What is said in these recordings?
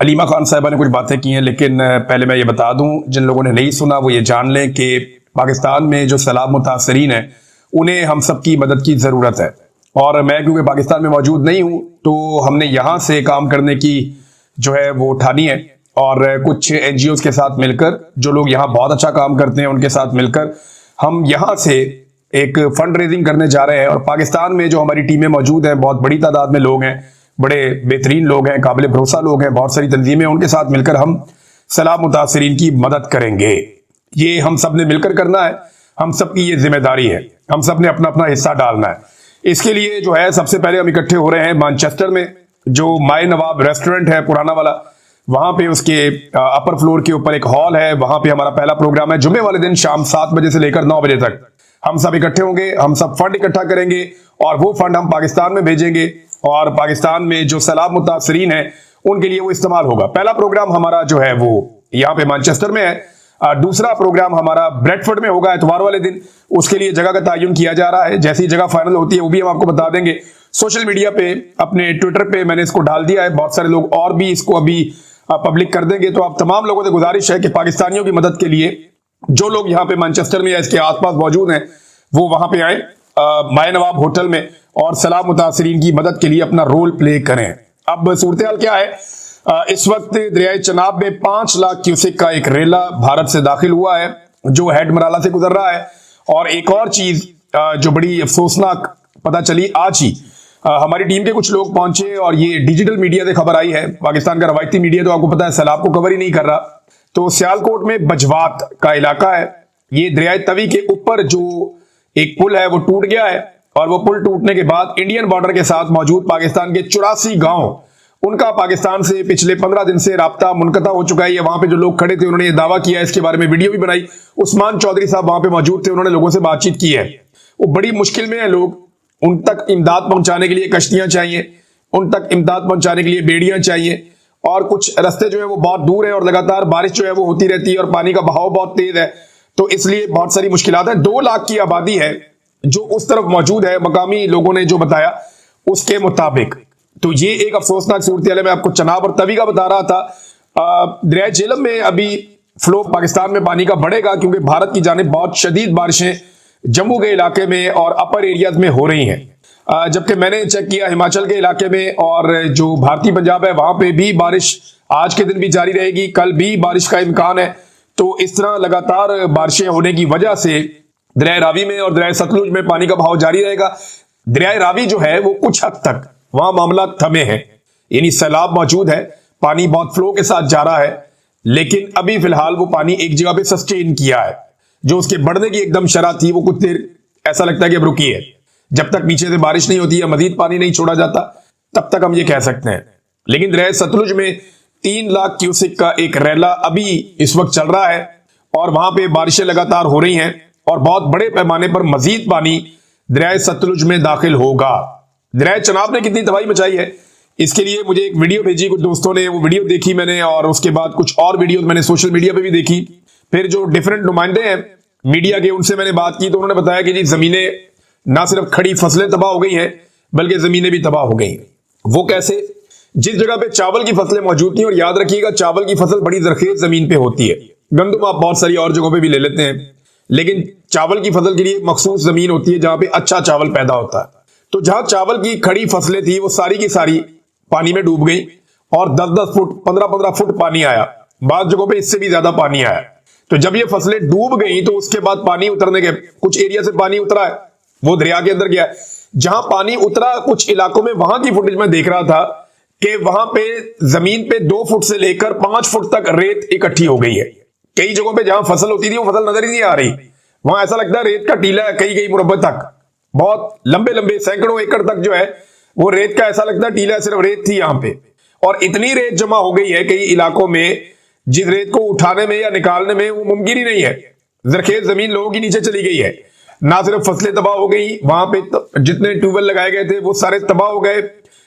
अलीमा खान साहिबा ने कुछ बातें की हैं, लेकिन पहले मैं ये बता दूं, जिन लोगों ने नहीं सुना वो ये जान लें कि पाकिस्तान में जो सैलाब मुतासरीन हैं उन्हें हम सब की मदद की ज़रूरत है। और मैं क्योंकि पाकिस्तान में मौजूद नहीं हूं तो हमने यहाँ से काम करने की जो है वो उठानी है, और कुछ NGOs के साथ मिलकर, जो लोग यहाँ बहुत अच्छा काम करते हैं उनके साथ मिलकर हम यहाँ से एक फंड रेजिंग करने जा रहे हैं। और पाकिस्तान में जो हमारी टीमें मौजूद हैं, बहुत बड़ी तादाद में लोग हैं, बड़े बेहतरीन लोग हैं, काबिल भरोसा लोग हैं, बहुत सारी तंजीमें, उनके साथ मिलकर हम सैलाब मुतासरीन की मदद करेंगे। ये हम सब ने मिलकर करना है, हम सब की ये जिम्मेदारी है, हम सब ने अपना अपना हिस्सा डालना है। इसके लिए जो है सबसे पहले हम इकट्ठे हो रहे हैं मैनचेस्टर में, जो माए नवाब रेस्टोरेंट है पुराना वाला, वहां पे उसके अपर फ्लोर के ऊपर एक हॉल है, वहां पे हमारा पहला प्रोग्राम है जुम्मे वाले दिन शाम 7 बजे से लेकर 9 बजे तक। हम सब इकट्ठे होंगे, हम सब फंड इकट्ठा करेंगे और वो फंड हम पाकिस्तान में भेजेंगे और पाकिस्तान में जो सैलाब मुतासरीन है उनके लिए वो इस्तेमाल होगा। पहला प्रोग्राम हमारा जो है वो यहाँ पे मैनचेस्टर में है, दूसरा प्रोग्राम हमारा ब्रेडफोर्ड में होगा इतवार वाले दिन। उसके लिए जगह का तयन किया जा रहा है, जैसी जगह फाइनल होती है वो भी हम आपको बता देंगे। सोशल मीडिया पे, अपने ट्विटर पे मैंने इसको डाल दिया है, बहुत सारे लोग और भी इसको अभी पब्लिक कर देंगे। तो आप तमाम लोगों से गुजारिश है कि पाकिस्तानियों की मदद के लिए जो लोग यहाँ पे मैनचेस्टर में या इसके आसपास मौजूद हैं वो वहां पे आए माए नवाब होटल में और सैलाब मुतासरीन की मदद के लिए अपना रोल प्ले करें। अब सूरत हाल क्या है, इस वक्त दरियाए चनाब में 5 लाख क्यूसेक का एक रेला भारत से दाखिल हुआ है जो हेड मराला से गुजर रहा है। और एक और चीज जो बड़ी अफसोसनाक पता चली आज ही, हमारी टीम के कुछ लोग पहुंचे और ये डिजिटल मीडिया से खबर आई है। पाकिस्तान का रवायती मीडिया तो आपको पता है सैलाब को कवर ही नहीं कर रहा। तो सियालकोट में बजवात का इलाका है, ये दरियाए तवी के ऊपर जो एक पुल है वो टूट गया है, और वो पुल टूटने के बाद इंडियन बॉर्डर के साथ मौजूद पाकिस्तान के 84 गांव, उनका पाकिस्तान से पिछले 15 दिन से राब्ता मुनक़ता हो चुका है। ये वहां पे जो लोग खड़े थे उन्होंने ये दावा किया, इसके बारे में वीडियो भी बनाई। उस्मान चौधरी साहब वहां पे मौजूद थे, उन्होंने लोगों से बातचीत की है। वो बड़ी मुश्किल में है लोग, उन तक इमदाद पहुंचाने के लिए कश्तियां चाहिए, उन तक इमदाद पहुंचाने के लिए बेड़ियां चाहिए, और कुछ रास्ते जो है वो बहुत दूर है और लगातार बारिश जो है वो होती रहती है और पानी का बहाव बहुत तेज है, तो इसलिए बहुत सारी मुश्किलात है। 2 लाख की आबादी है जो उस तरफ मौजूद है, मकामी लोगों ने जो बताया उसके मुताबिक। तो ये एक अफसोसनाक सूरत हाल है। मैं आपको चनाब और तवी का बता रहा था। दरियाए झेलम में अभी फ्लो पाकिस्तान में पानी का बढ़ेगा क्योंकि भारत की जानिब बहुत शदीद बारिशें जम्मू के इलाके में और अपर एरियाज में हो रही हैं। जबकि मैंने चेक किया हिमाचल के इलाके में और जो भारतीय पंजाब है वहां पे भी बारिश आज के दिन भी जारी रहेगी, कल भी बारिश का इम्कान है। तो इस तरह लगातार बारिशें होने की वजह से दरियाए रावी में और दरियाए सतलुज में पानी का बहाव जारी रहेगा। दरियाए रावी जो है वो कुछ हद तक वहां मामला थमे है, यानी सैलाब मौजूद है, पानी बहुत फ्लो के साथ जा रहा है, लेकिन अभी फिलहाल वो पानी एक जगह पे सस्टेन किया है। जो उसके बढ़ने की एकदम शरह थी वो कुछ देर ऐसा लगता है कि अब रुकी है। जब तक नीचे से बारिश नहीं होती या मजीद पानी नहीं छोड़ा जाता तब तक हम ये कह सकते हैं। लेकिन दरियाए सतलुज में 3 लाख क्यूसेक का एक रेला अभी इस वक्त चल रहा है और वहां पे बारिशें लगातार हो रही हैं और बहुत बड़े पैमाने पर मजीद पानी दरियाए सतलुज में दाखिल होगा। दरियाए चनाब ने कितनी तबाही मचाई है, इसके लिए मुझे एक वीडियो भेजी कुछ दोस्तों ने, वो वीडियो देखी मैंने और उसके बाद कुछ और वीडियो मैंने सोशल मीडिया पे भी देखी। फिर जो डिफरेंट नुमाइंदे हैं मीडिया के उनसे मैंने बात की तो उन्होंने बताया कि जी जमीनें ना सिर्फ खड़ी फसलें तबाह हो गई हैं बल्कि जमीनें भी तबाह हो गई हैं। वो कैसे? जिस जगह पे चावल की फसलें मौजूद थी, और याद रखिएगा चावल की फसल बड़ी जरखेज जमीन पे होती है, गंदम आप बहुत सारी और जगहों पे भी ले लेते हैं, लेकिन चावल की फसल के लिए मखसूस जमीन होती है जहां पे अच्छा चावल पैदा होता है। तो जहां चावल की खड़ी फसलें थी वो सारी की सारी पानी में डूब गई और 10-10 फुट 15-15 फुट पानी आया, बाद जगहों पे इससे भी ज्यादा पानी आया। तो जब ये फसलें डूब गई तो उसके बाद पानी उतरने के कुछ एरिया से पानी उतरा है, वो दरिया के अंदर गया। जहां पानी उतरा कुछ इलाकों में, वहां की फुटेज में देख रहा था कि वहां पे जमीन पे 2 फुट से लेकर 5 फुट तक रेत इकट्ठी हो गई है। कई जगहों पे जहां फसल होती थी वो फसल नजर ही नहीं आ रही, वहां ऐसा लगता है रेत का टीला है कई मुरब्बे तक, बहुत लंबे लंबे सैकड़ों एकड़ तक जो है वो रेत का ऐसा लगता है टीला, सिर्फ रेत थी यहां पे। और इतनी रेत जमा हो गई है कई इलाकों में जिस रेत को उठाने में या निकालने में वो मुमकिन ही नहीं है। जरखेज जमीन लोगों की नीचे चली गई है। ना सिर्फ फसलें तबाह हो गई, वहां पे जितने ट्यूबवेल लगाए गए थे वो सारे तबाह हो गए,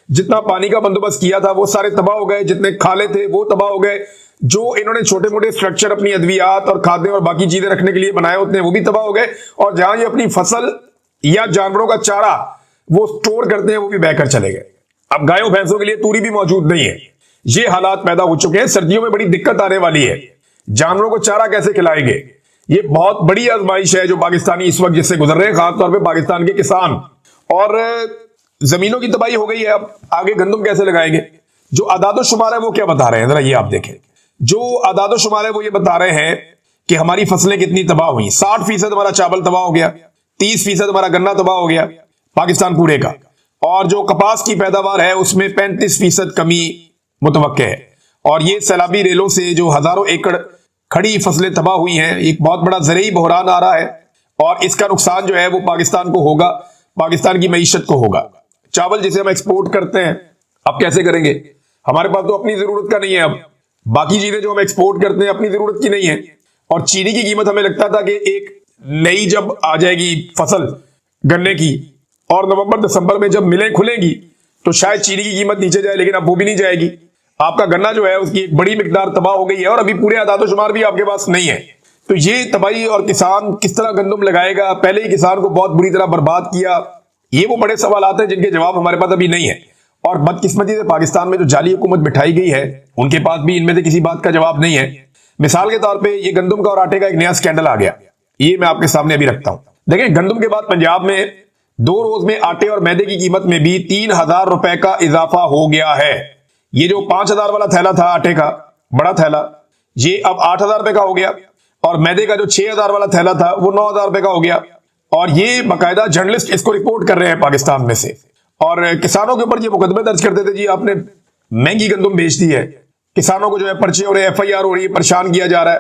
जितना पानी का बंदोबस्त किया था वो सारे तबाह हो गए, जितने खाले थे वो तबाह हो गए, जो इन्होंने छोटे मोटे स्ट्रक्चर अपनी अद्वियात और खाद्य और बाकी चीजें रखने के लिए बनाए होते हैं वो भी तबाह हो गए, और जहां ये अपनी फसल या जानवरों का चारा वो स्टोर करते हैं वो भी बहकर चले गए। अब गायों भैंसों के लिए तूरी भी मौजूद नहीं है। ये हालात पैदा हो चुके हैं। सर्दियों में बड़ी दिक्कत आने वाली है। जानवरों को चारा कैसे खिलाएंगे, ये बहुत बड़ी आजमाइश है जो पाकिस्तानी इस वक्त जिससे गुजर रहे हैं, खासतौर पे पाकिस्तान के किसान। और जमीनों की तबाही हो गई है, अब आगे गंदम कैसे लगाएंगे। जो आदादो शुमार है वो क्या बता रहे हैं, जरा ये आप देखें। जो आदादो शुमार है वो ये बता रहे हैं कि हमारी फसलें कितनी तबाह हुई। 60% हमारा चावल तबाह हो गया, 30% हमारा गन्ना तबाह हो गया पाकिस्तान पूरे का, और जो कपास की पैदावार है उसमें 35% कमी मुतवक्के है। और ये सैलाबी रेलों से जो हजारों एकड़ खड़ी फसलें तबाह हुई हैं, एक बहुत बड़ा ज़रूरी बहरान आ रहा है और इसका नुकसान जो है वो पाकिस्तान को होगा, पाकिस्तान की मईशत को होगा। चावल जिसे हम एक्सपोर्ट करते हैं, अब कैसे करेंगे, हमारे पास तो अपनी जरूरत का नहीं है। अब बाकी चीजें जो हम एक्सपोर्ट करते हैं अपनी जरूरत की नहीं है। और चीनी की कीमत हमें लगता था कि एक नई जब आ जाएगी फसल गन्ने की और नवंबर दिसंबर में जब मिलें खुलेंगी तो शायद चीनी की कीमत नीचे जाए, लेकिन अब वो भी नहीं जाएगी। आपका गन्ना जो है उसकी एक बड़ी मिकदार तबाह हो गई है और अभी पूरे आदादो शुमार भी आपके पास नहीं है। तो ये तबाही, और किसान किस तरह गंदम लगाएगा, पहले ही किसान को बहुत बुरी तरह बर्बाद किया, ये वो बड़े सवाल आते हैं जिनके जवाब हमारे पास अभी नहीं है। और बदकिस्मती से पाकिस्तान में जो जाली हुकूमत बिठाई गई है उनके पास भी इनमें से किसी बात का जवाब नहीं है। मिसाल के तौर पे ये गंदम का और आटे का एक नया स्कैंडल आ गया, ये मैं आपके सामने अभी रखता हूं। देखें, गंदम के बाद पंजाब में 2 रोज में आटे और मैदे की कीमत में भी 3000 रुपए का इजाफा हो गया है। ये जो 5000 वाला थैला था आटे का, बड़ा थैला, ये अब 8000 रुपए का हो गया, और मैदे का जो 6000 वाला थैला था वो 9000 रुपए का हो गया। और ये बाकायदा जर्नलिस्ट इसको रिपोर्ट कर रहे हैं पाकिस्तान में से, और किसानों के ऊपर ये मुकदमे दर्ज करते थे, जी आपने महंगी गंदम बेच दी है, किसानों को जो है पर्चे हो रहे हैं, FIR हो रही है, परेशान किया जा रहा है,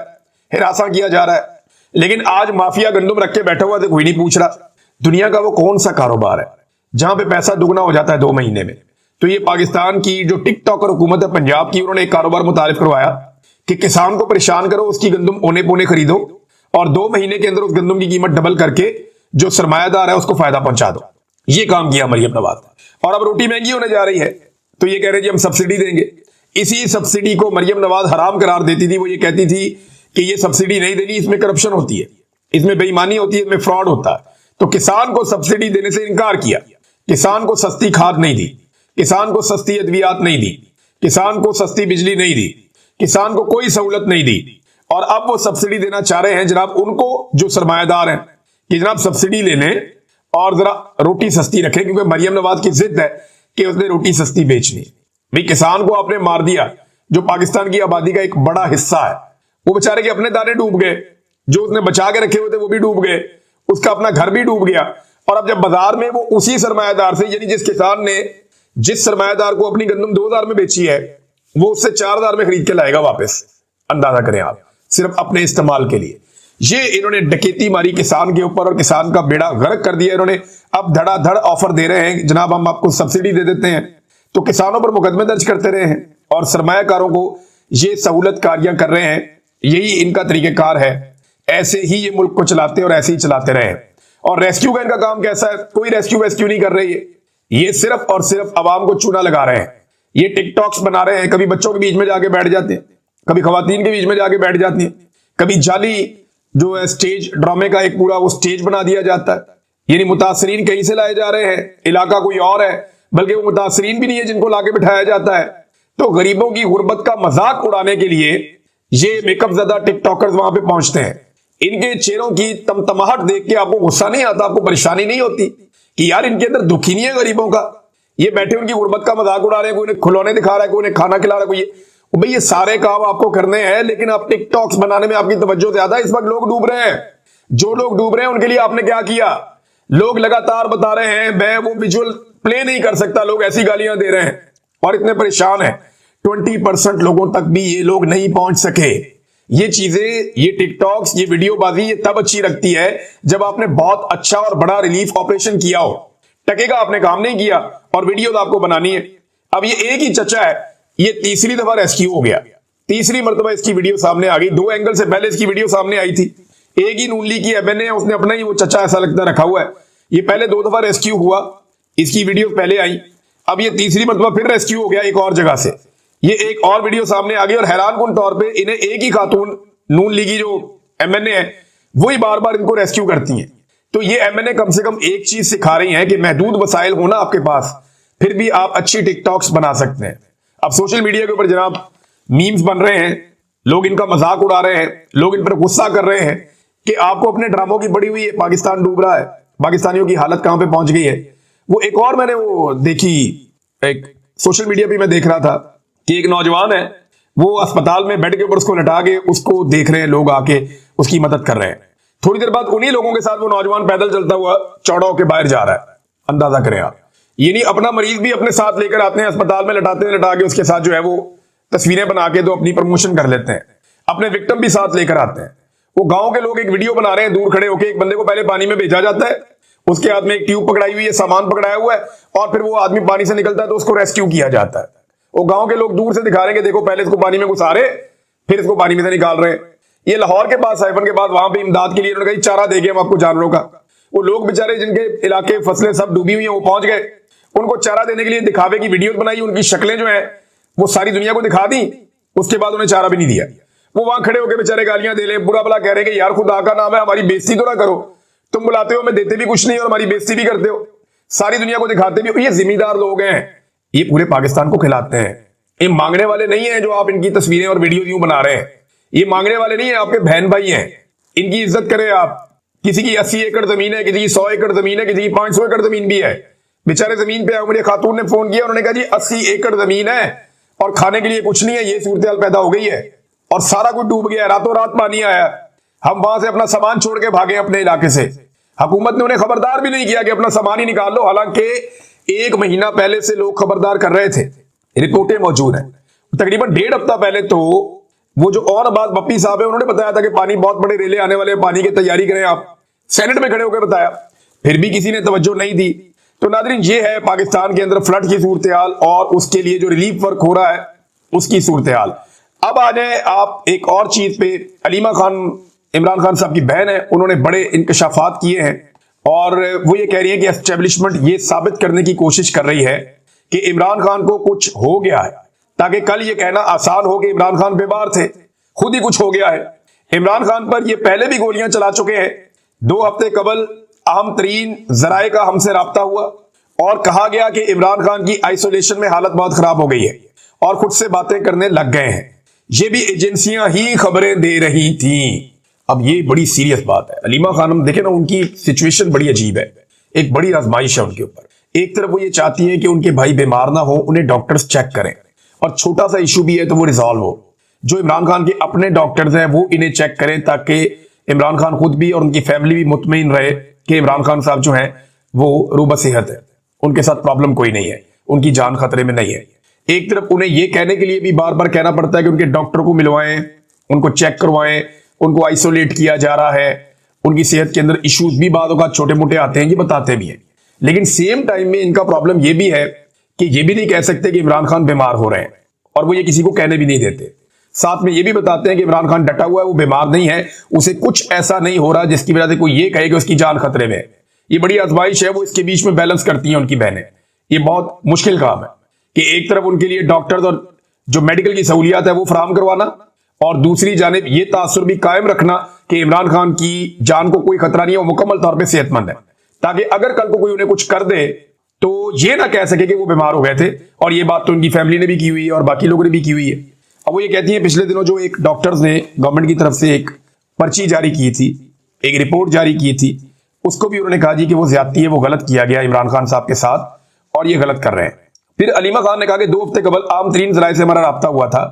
हिरासा किया जा रहा है। लेकिन आज माफिया गंदम रख के बैठा हुआ तो कोई नहीं पूछ रहा। दुनिया का वो कौन सा कारोबार है जहां पे पैसा दुगना हो जाता है 2 महीने में। तो ये पाकिस्तान की जो टिकटॉकर हुकूमत है पंजाब की, उन्होंने एक कारोबार मुतारिफ करवाया कि किसान को परेशान करो, उसकी गंदम ओने पोने खरीदो और 2 महीने के अंदर उस गंदम की कीमत डबल करके जो सरमायादार है उसको फायदा पहुंचा दो। ये काम किया मरियम नवाज। और अब रोटी महंगी होने जा रही है तो ये कह रहे जी हम सब्सिडी देंगे। इसी सब्सिडी को मरियम नवाज हराम करार देती थी। वो ये कहती थी कि ये सब्सिडी नहीं देनी, इसमें करप्शन होती है, इसमें बेईमानी होती है, इसमें फ्रॉड होता है। तो किसान को सब्सिडी देने से इनकार किया, किसान को सस्ती खाद नहीं दी, किसान को सस्ती अद्वियात नहीं दी, किसान को सस्ती बिजली नहीं दी, किसान को कोई सहूलत नहीं दी। और अब वो सब्सिडी देना चाह रहे हैं जनाब उनको जो सरमायादार हैं कि जनाब सब्सिडी ले लें और जरा रोटी सस्ती रखें, क्योंकि मरियम नवाज की जिद है कि उसने रोटी सस्ती बेचनी। भाई किसान को आपने मार दिया, जो पाकिस्तान की आबादी का एक बड़ा हिस्सा है, वो बेचारे के अपने दाने डूब गए, जो उसने बचा के रखे हुए थे वो भी डूब गए, उसका अपना घर भी डूब गया। और अब जब बाजार में वो उसी सरमायादार से, यानी जिस किसान ने जिस सरमायादार को अपनी गंदम 2000 में बेची है, वो उससे 4000 में खरीद के लाएगा वापस। अंदाजा करें आप, सिर्फ अपने इस्तेमाल के लिए। ये इन्होंने डकैती मारी किसान के ऊपर और किसान का बेड़ा गर्क कर दिया इन्होंने। अब धड़ाधड़ ऑफर दे रहे हैं, जनाब हम आपको सब्सिडी दे देते हैं, तो किसानों पर मुकदमे दर्ज करते रहे हैं और सरमायाकारों को ये सहूलत कारियां कर रहे हैं। यही इनका तरीकेकार है, ऐसे ही ये मुल्क को चलाते और ऐसे ही चलाते रहे। और रेस्क्यू का इनका काम कैसा है, कोई रेस्क्यू वेस्क्यू नहीं कर रही है, ये सिर्फ और सिर्फ अवाम को चूना लगा रहे हैं। ये टिकटॉक्स बना रहे हैं, कभी बच्चों के बीच में जाके बैठ जाते हैं, कभी खवातीन के बीच में जाके बैठ जाती हैं, कभी जाली जो है स्टेज ड्रामे का एक पूरा वो स्टेज बना दिया जाता है। यानी मुतासरीन कहीं से लाए जा रहे हैं, इलाका कोई और है, बल्कि वो मुतासरीन भी नहीं है जिनको लाके बिठाया जाता है। तो गरीबों की गुर्बत का मजाक उड़ाने के लिए ये मेकअप ज़दा टिकटॉकर्स वहां पे पहुंचते हैं। इनके चेहरों की तमतमाहट देख के आपको गुस्सा नहीं आता, आपको परेशानी नहीं होती कि यार इनके अंदर दुख ही नहीं है गरीबों का। ये बैठे उनकी गुर्बत का मजाक उड़ा रहे हैं, कोई उन्हें खिलौने दिखा रहा है, कोई उन्हें खाना खिला रहा है, कोई भाई ये सारे काम आपको करने हैं, लेकिन आप टिकटॉक्स बनाने में आपकी तवज्जो ज्यादा है। इस वक्त लोग डूब रहे हैं, जो लोग डूब रहे हैं उनके लिए आपने क्या किया? लोग लगातार बता रहे हैं मैं वो विजुअल प्ले नहीं कर सकता, लोग ऐसी गालियां दे रहे हैं और इतने परेशान हैं। 20% लोगों तक भी ये लोग नहीं पहुंच सके। ये चीजें, ये टिकटॉक्स, ये वीडियोबाजी ये तब अच्छी लगती है जब आपने बहुत अच्छा और बड़ा रिलीफ ऑपरेशन किया हो। टके का आपने काम नहीं किया और वीडियो तो आपको बनानी है। अब ये एक ही चचा है, ये तीसरी दफा रेस्क्यू हो गया, तीसरी मरतबा इसकी वीडियो सामने आ गई। 2 एंगल से पहले इसकी वीडियो सामने आई थी। एक ही नून लीग की एमएनए है, उसने अपना ही वो चचा ऐसा लगता रखा हुआ है। ये पहले 2 दफा रेस्क्यू हुआ, इसकी वीडियो पहले आई, अब ये तीसरी मरतबा फिर रेस्क्यू हो गया एक और जगह से। ये एक और वीडियो सामने आ गई और हैरानकुन तौर पे इन्हें एक ही खातून नून लीगी जो एमएनए है वही बार बार इनको रेस्क्यू करती हैं। तो ये एमएनए कम से कम एक चीज सिखा रही है कि महदूद वसाइल होना आपके पास, फिर भी आप अच्छी टिकटॉक्स बना सकते हैं। अब सोशल मीडिया के ऊपर जनाब मीम्स बन रहे हैं, लोग इनका मजाक उड़ा रहे हैं, लोग इन पर गुस्सा कर रहे हैं कि आपको अपने ड्रामों की पड़ी हुई है, पाकिस्तान डूब रहा है, पाकिस्तानियों की हालत कहां पे पहुंच गई है। वो एक और मैंने वो देखी, एक सोशल मीडिया पे मैं देख रहा था कि एक नौजवान है, वो अस्पताल में बेड के ऊपर उसको लटा के उसको देख रहे हैं लोग आके, उसकी मदद कर रहे हैं। थोड़ी देर बाद उन्हीं लोगों के साथ वो नौजवान पैदल चलता हुआ चौड़ा होकर बाहर जा रहा है। अंदाजा करें आप, ये नहीं अपना मरीज भी अपने साथ लेकर आते हैं अस्पताल में, लटाते हैं, लटा के उसके साथ जो है वो तस्वीरें बना के तो अपनी प्रमोशन कर लेते हैं, अपने विक्टिम भी साथ लेकर आते हैं। वो गांव के लोग एक वीडियो बना रहे हैं, दूर खड़े होकर एक बंदे को पहले पानी में भेजा जाता है, उसके हाथ में एक ट्यूब पकड़ाई हुई है, सामान पकड़ाया हुआ है, और फिर वो आदमी पानी से निकलता है तो उसको रेस्क्यू किया जाता है। वो गांव के लोग दूर से दिखा रहे हैं कि देखो पहले इसको पानी में घुसा रहे, फिर इसको पानी में से निकाल रहे हैं। ये लाहौर के पास साइफन के बाद वहां पे इमदाद के लिए उन्होंने कहा चारा देंगे हम आपको जानवरों का। वो लोग बेचारे जिनके इलाके फसलें सब डूबी हुई हैं वो पहुंच गए, उनको चारा देने के लिए दिखावे की वीडियो बनाई, उनकी शक्लें जो है वो सारी दुनिया को दिखा दी, उसके बाद उन्हें चारा भी नहीं दिया। वो वहां खड़े होकर बेचारे गालियां दे ले, बुरा भला कह रहे कि यार खुदा का नाम है हमारी बेइज्जती तो ना करो, तुम बुलाते हो हमें देते भी कुछ नहीं और हमारी बेइज्जती भी करते हो, सारी दुनिया को दिखाते भी हो। ये जिम्मेदार लोग हैं, ये पूरे पाकिस्तान को खिलाते हैं। ये मांगने वाले नहीं है जो आप इनकी तस्वीरें और वीडियो यूं बना रहे हैं, ये मांगने वाले नहीं है, आपके बहन भाई हैं, इनकी इज्जत करें आप। किसी की 80 एकड़ जमीन है, किसी की 100 एकड़ जमीन है, किसी की 500 एकड़ जमीन भी है, बेचारे जमीन पे मुझे खातून ने फोन किया, उन्होंने कहा जी 80 एकड़ जमीन है और खाने के लिए कुछ नहीं है, ये सूरत पैदा हो गई है और सारा कुछ डूब गया, रातों रात पानी आया, हम वहां से अपना सामान छोड़ के भागे अपने इलाके से। हुकूमत ने उन्हें खबरदार भी नहीं किया कि अपना सामान ही निकाल लो, हालांकि 1 महीना पहले से लोग खबरदार कर रहे थे, रिपोर्टें मौजूद हैं। तकरीबन 1.5 हफ्ता पहले तो वो जो और अब्बास बप्पी साहब है उन्होंने बताया था कि पानी बहुत बड़े रेले आने वाले, पानी की तैयारी करें आप, सेनेट में खड़े होकर बताया, फिर भी किसी ने तवज्जो नहीं दी। तो नादरीन ये है पाकिस्तान के अंदर फ्लड की सूरत हाल और उसके लिए जो रिलीफ वर्क हो रहा है उसकी सूरत हाल। अब आ जाए आप एक और चीज पे, अलीमा खान इमरान खान साहब की बहन है, उन्होंने बड़े इंकशाफात किए हैं और वो ये कह रही है कि एस्टेब्लिशमेंट ये साबित करने की कोशिश कर रही है कि इमरान खान को कुछ हो गया है, ताकि कल ये कहना आसान हो कि इमरान खान बीमार थे, खुद ही कुछ हो गया है। इमरान खान पर ये पहले भी गोलियां चला चुके हैं। 2 हफ्ते कबल अहम तरीन जराए का हमसे राब्ता हुआ और कहा गया कि इमरान खान की आइसोलेशन में हालत बहुत खराब हो गई है और खुद से बातें करने लग गए हैं। ये भी एजेंसियां ही खबरें दे रही थी। अब ये बड़ी सीरियस बात है। अलीमा खानम देखे ना, उनकी सिचुएशन बड़ी अजीब है, एक बड़ी आजमाइश है उनके ऊपर। एक तरफ वो ये चाहती है कि उनके भाई बीमार ना हो, उन्हें डॉक्टर्स चेक करें और छोटा सा इशू भी है तो वो रिजॉल्व हो। जो इमरान खान के अपने डॉक्टर्स हैं वो इन्हें चेक करें ताकि इमरान खान खुद भी और उनकी फैमिली भी मुतमईन रहे कि इमरान खान साहब जो हैं वो रूबा सेहत है, उनके साथ प्रॉब्लम कोई नहीं है, उनकी जान खतरे में नहीं है। एक तरफ उन्हें यह कहने के लिए भी बार बार कहना पड़ता है कि उनके डॉक्टर को मिलवाएं, उनको चेक करवाएं, उनको आइसोलेट किया जा रहा है, उनकी सेहत के अंदर इश्यूज भी बाद का छोटे मोटे आते हैं, ये बताते भी हैं। लेकिन सेम टाइम में इनका प्रॉब्लम यह भी है कि ये भी नहीं कह सकते कि इमरान खान बीमार हो रहे हैं और वो ये किसी को कहने भी नहीं देते। साथ में ये भी बताते हैं कि इमरान खान डटा हुआ है, वो बीमार नहीं है, उसे कुछ ऐसा नहीं हो रहा जिसकी वजह से कोई ये कहे कि उसकी जान खतरे में है। ये बड़ी आजमाइश है, वो इसके बीच में बैलेंस करती हैं उनकी बहनें। ये बहुत मुश्किल काम है कि एक तरफ उनके लिए डॉक्टर्स और जो मेडिकल की सहूलियात है वो फराहम करवाना और दूसरी जानिब ये तासुर भी कायम रखना कि इमरान खान की जान को कोई खतरा नहीं है, वो मुकम्मल तौर पर सेहतमंद है, ताकि अगर कल को कोई उन्हें कुछ कर दे तो ये ना कह सके कि वो बीमार हो गए थे। और ये बात तो उनकी फैमिली ने भी की हुई है और बाकी लोगों ने भी की हुई है। अब वो ये कहती हैं पिछले दिनों जो एक डॉक्टर्स ने गवर्नमेंट की तरफ से एक पर्ची जारी की थी, एक रिपोर्ट जारी की थी, उसको भी उन्होंने कहा जी कि वो ज्यादती है, वो गलत किया गया इमरान खान साहब के साथ और ये गलत कर रहे हैं। फिर अलीमा खान ने कहा कि 2 हफ्ते कबल आम तरीन जराए से हमारा राब्ता हुआ था,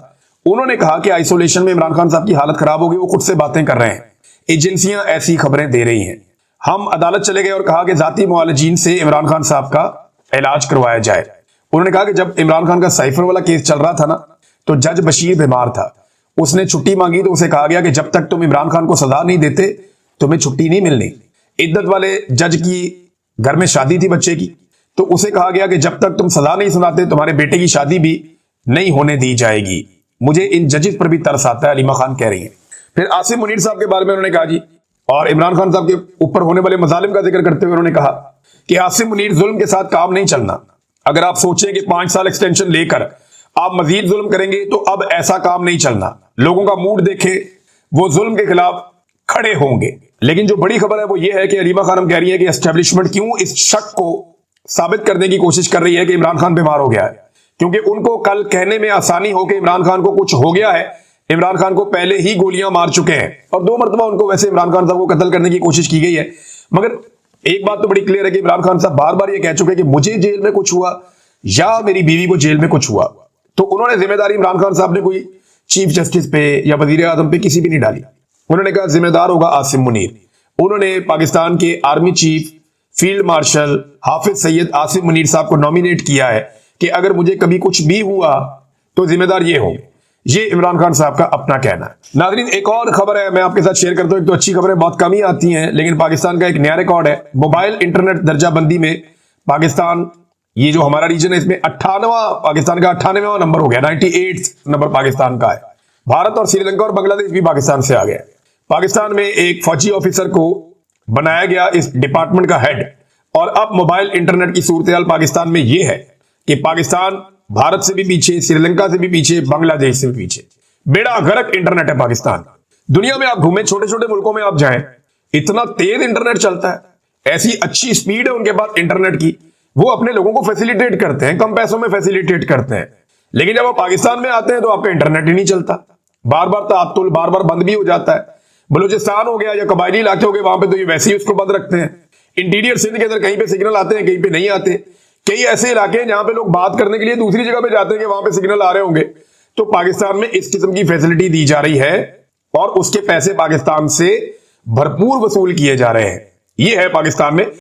उन्होंने कहा कि आइसोलेशन में इमरान खान साहब की हालत खराब हो गई, वो खुद से बातें कर रहे हैं, एजेंसियां ऐसी खबरें दे रही हैं। हम अदालत चले गए और कहा कि जाती मुआलजीन से इमरान खान साहब का इलाज करवाया जाए। उन्होंने कहा कि जब इमरान खान का साइफर वाला केस चल रहा था ना, तो जज बशीर बीमार था, उसने छुट्टी मांगी तो उसे कहा गया कि जब तक तुम इमरान खान को सजा नहीं देते तुम्हें छुट्टी नहीं मिलनी। इद्दत वाले जज की घर में शादी थी बच्चे की, तो उसे कहा गया कि जब तक तुम सजा नहीं सुनाते तुम्हारे बेटे की शादी भी नहीं होने दी जाएगी। मुझे इन जजेस पर भी तरस आता है, अलीमा खान कह रही है। फिर आसिम मुनीर साहब के बारे में उन्होंने कहा जी, और इमरान खान साहब के ऊपर होने वाले मजालिम का जिक्र करते हुए उन्होंने कहा कि आसिम मुनीर जुल्म के साथ काम नहीं चलना। अगर आप सोचें कि 5 साल एक्सटेंशन लेकर आप मजीद जुल्म करेंगे तो अब ऐसा काम नहीं चलना। लोगों का मूड देखे, वो जुल्म के खिलाफ खड़े होंगे। लेकिन जो बड़ी खबर है वो ये है कि अलीमा खानम कह रही है कि एस्टेब्लिशमेंट क्यों इस शक को साबित करने की कोशिश कर रही है कि इमरान खान बीमार हो गया है, क्योंकि उनको कल कहने में आसानी हो कि इमरान खान को कुछ हो गया है, इमरान खान को पहले ही गोलियां मार चुके हैं और 2 मरतबा उनको वैसे इमरान खान साहब को कत्ल करने की कोशिश की गई है। मगर एक बात तो बड़ी क्लियर है कि इमरान खान साहब बार बार ये कह चुके हैं कि मुझे जेल में कुछ हुआ या मेरी बीवी को जेल में कुछ हुआ, तो उन्होंने जिम्मेदारी इमरान खान साहब ने कोई चीफ जस्टिस पे या वजीर आजम पे किसी भी नहीं डाली। उन्होंने कहा जिम्मेदार होगा आसिम मुनीर। उन्होंने पाकिस्तान के आर्मी चीफ फील्ड मार्शल हाफिज सैयद आसिम मुनीर साहब को नॉमिनेट किया है कि अगर मुझे कभी कुछ भी हुआ तो जिम्मेदार ये होंगे। ये इमरान खान साहब का अपना कहना है। नाज़रीन, एक और खबर है, मैं आपके साथ शेयर करता हूं। एक तो अच्छी खबरें बहुत कम ही आती हैं, लेकिन पाकिस्तान का एक नया रिकॉर्ड है। मोबाइल इंटरनेट दर्जाबंदी में पाकिस्तान, ये जो हमारा रीजन है, इसमें 98वां, पाकिस्तान का 98वां नंबर हो गया। 98 नंबर पाकिस्तान का है। भारत और श्रीलंका और बांग्लादेश भी पाकिस्तान से आ गया। पाकिस्तान में एक फौजी ऑफिसर को बनाया गया इस डिपार्टमेंट का हेड। और अब मोबाइल इंटरनेट की सूरत पाकिस्तान में यह है कि पाकिस्तान भारत से भी पीछे, श्रीलंका से भी पीछे, बांग्लादेश से भी पीछे। बेड़ा गर्क इंटरनेट है पाकिस्तान। दुनिया में आप घूमें, छोटे छोटे मुल्कों में आप जाएं, इतना तेज इंटरनेट चलता है, ऐसी अच्छी स्पीड है उनके पास इंटरनेट की, वो अपने लोगों को फैसिलिटेट करते हैं, कम पैसों में फैसिलिटेट करते हैं। लेकिन जब आप पाकिस्तान में आते हैं तो आपका इंटरनेट ही नहीं चलता, बार बार तात्तुल, बार बार बंद भी हो जाता है। बलूचिस्तान हो गया या कबायली इलाके हो गए, वहां पे तो ये वैसे ही उसको बंद रखते हैं। इंटीरियर सिंध के अंदर कहीं पे सिग्नल आते हैं, कहीं पे नहीं आते। कई ऐसे इलाके हैं जहां पे लोग बात करने के लिए दूसरी जगह पे जाते हैं कि वहां पे सिग्नल आ रहे होंगे। तो पाकिस्तान में इस किस्म की फैसिलिटी दी जा रही है और उसके पैसे पाकिस्तान से भरपूर वसूल किए जा रहे हैं। ये है पाकिस्तान में